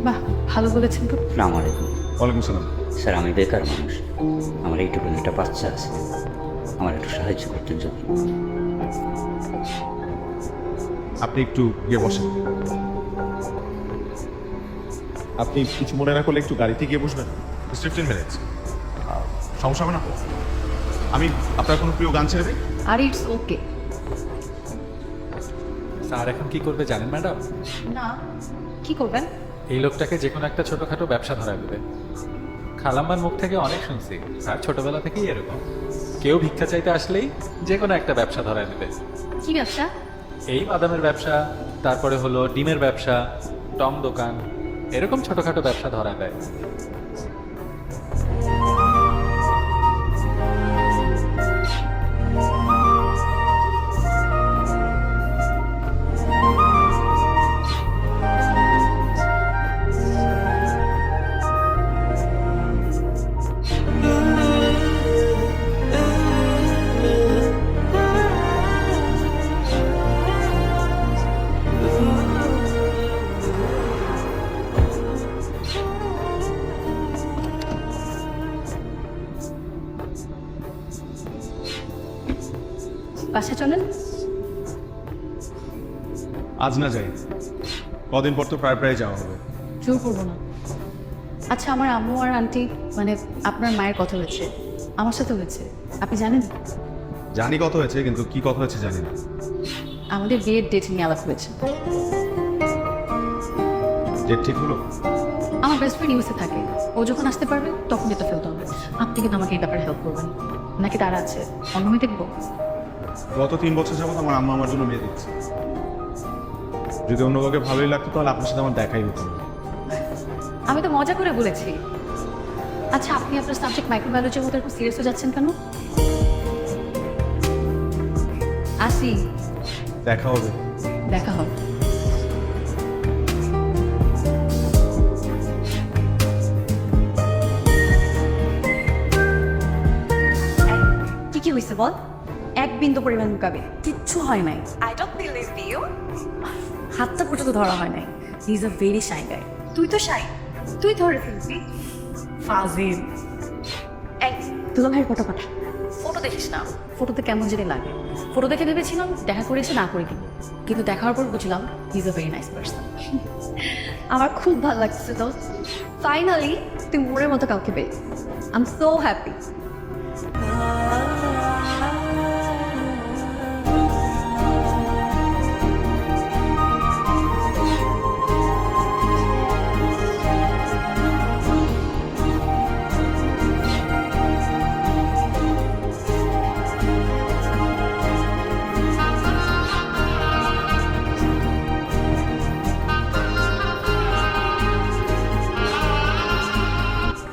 বাহ, ভালো বলেছেন তো। আসসালামু আলাইকুম। ওয়ালাইকুম সালাম। স্যার, আমি বেকার মানুষ, আমার এইটুকু একটা বাচ্চা আছে, আমার একটু সাহায্য করতেন যদি। আপনি একটু গিয়ে বসেন। আপনি কিছু মনে না করলে একটু গাড়িতে গিয়ে বসবেন। 15 মিনিটস সমস্যা হবে না? আমি আপনার কোনো প্রিয় গান ছেড়ে দিই? আর ইটস ওকে। স্যার এখন কি করবে জানেন ম্যাডাম? না, কি করবেন? এই লোকটাকে যে কোনো একটা ছোটখাটো ব্যবসা ধরায় দেবে। খালাম্মার মুখ থেকে অনেক শুনছি, স্যার ছোটবেলা থেকেই এরকম, কেউ ভিক্ষা চাইতে আসলেই যে কোনো একটা ব্যবসা ধরায় দেবে। কি ব্যবসা? এই বাদামের ব্যবসা, তারপরে হলো ডিমের ব্যবসা, টং দোকান, এরকম ছোটখাটো ব্যবসা ধরায় দেয়। বাসায় চলেন। আজ না যাই, কদিন পর তো প্রায় প্রায় যাওয়া হবে। জোর করবো না। আচ্ছা, আমার আম্মু আর আন্টি মানে আপনার মায়ের কথা হয়েছে, আমার সাথে হয়েছে, আপনি জানেন? জানি কত হয়েছে, কিন্তু কি কথা হয়েছে জানি না। আমাদের বিয়ের ডেট নিয়ে আলাপ হয়েছে। ডেট ঠিক হলো? আমার বেস্ট ফ্রেন্ড ইউএসএ থাকে, ও যখন আসতে পারবে তখন যেতে ফেলতে হবে। আপনি কিন্তু আমাকে এই ব্যাপারে হেল্প করবেন, নাকি তারা আছে অন্য মেয়ে দেখবো? গত 3 বছর যাবত আমার আম্মা আমার জন্য মেয়ে দিচ্ছে। যদি অন্য কাউকে ভালোই লাগতো তাহলে আপনার সাথে আমার দেখাই হতো না। আমি তো মজা করে বলেছি। আচ্ছা, আপনি আপনার সাবজেক্ট মাইক্রোবায়োলজির মতো একটু সিরিয়াস হয়ে যাচ্ছেন কেন? আসি, দেখা হবে। দেখা হবে। কি কি হয়েছে বল? এক বিন্দু পরিমাণ মুকাবে কিচ্ছু হয় নাই। I don't believe you. হাতটা পর্যন্ত ধরা হয় নাই। He is a very shy guy. তুই তো শাই, তুই ধরে ফেলবি। ফাজিল। এই দুলা ভাইয়ের ফটো পাঠা। ফটো দেখিস না, ফটোতে কেমন জানি লাগে। ফটো দেখে ভেবেছিলাম দেখা করেছে না করে দিব, কিন্তু দেখার পর বুঝলাম হি is a very nice person. আমার খুব ভালো লাগছে তো। ফাইনালি তুই মোড়ের মতো কাউকে পেয়ে। I am so happy.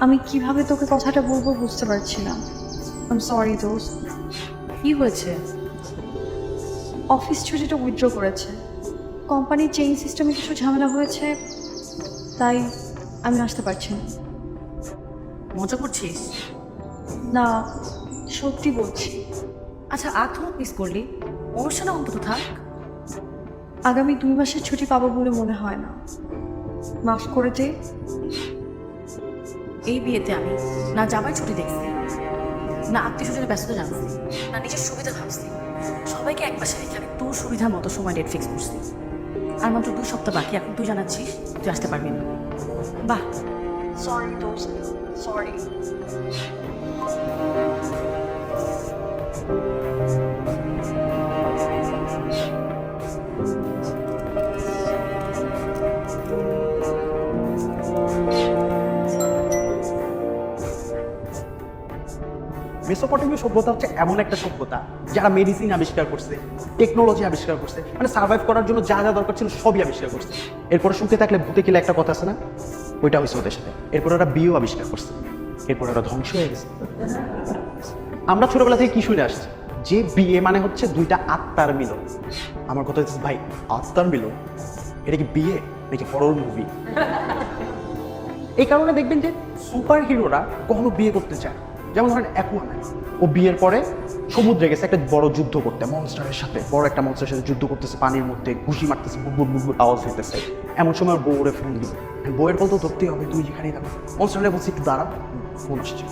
আমি কিভাবে তোকে কথাটা বলবো বুঝতে পারছি না। আই এম সরি দোস্ত। কি হয়েছে? অফিস ছুটিটা উইথড্র করেছে, কোম্পানির চেইন সিস্টেমে কিছু ঝামেলা হয়েছে, তাই আমি আসতে পারছি না। মজা করছিস? না, সত্যি বলছি। আচ্ছা, আগ্রহ মিস করলি, অনুষ্ঠানে অন্তত থাক। আগামী 2 মাসের ছুটি পাবো বলে মনে হয় না। মাফ করে দে। এই বিয়েতে আমি না জামাই ছুটি দেখছি, না আত্মীয় স্বজনের ব্যস্ততা জানছি, না নিজের সুবিধা ভাবছি। সবাইকে এক পাশে রেখে আমি তোর সুবিধার মতো সময় ডেট ফিক্স করছি। আর মাত্র 2 সপ্তাহ বাকি, এখন তুই জানাচ্ছিস তুই আসতে পারবি না। বাহ, সরি দোস্ত, সরি। মেসোপটেমীয় সভ্যতা হচ্ছে এমন একটা সভ্যতা যারা মেডিসিন আবিষ্কার করছে, টেকনোলজি আবিষ্কার করছে, মানে সার্ভাইভ করার জন্য যা যা দরকার ছিল সবই আবিষ্কার করছে। এরপরে সুখে থাকলে ভূতে কিলে একটা কথা আছে না, ওইটা হয়েছে ওদের সাথে। এরপরে ওরা বিয়েও আবিষ্কার করছে, এরপরে ওরা ধ্বংস হয়ে গেছে। আমরা ছোটবেলা থেকে কি শুনে আসছি যে বিয়ে মানে হচ্ছে 2টা আত্মার মিলন। আমার কথা হচ্ছে ভাই, আত্মার মিলন এটা কি বিয়ে নাকি হরর মুভি? এই কারণে দেখবেন যে সুপার হিরোরা কখনো বিয়ে করতে চায়, যেমন ধরেন অ্যাকুয়াম্যান, ও বিয়ের পরে সমুদ্রে গেছে একটা বড় যুদ্ধ করতে, মনস্টারের সাথে, বড় একটা মনস্টারের সাথে যুদ্ধ করতেছে, পানির মধ্যে ঘুষি মারতেছে, বুট বুট বুট আওয়াজ হইতেছে। এমন সময় ওর বউরে ফোন দিল, বউয়ের কল তো ধরতেই হবে, তুমি যেখানেই থাকো। মনস্টারে বলছি একটু দাঁড়া, ফোন আসছে,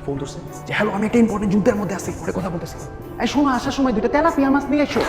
ফোন ধরছে যে হ্যালো আমি একটা ইম্পর্টেন্ট যুদ্ধের মধ্যে আছি, পরে কথা বলতেছি, এই শোনো আসার সময় 2টা তেলাপিয়া মাছ নিয়ে এসো।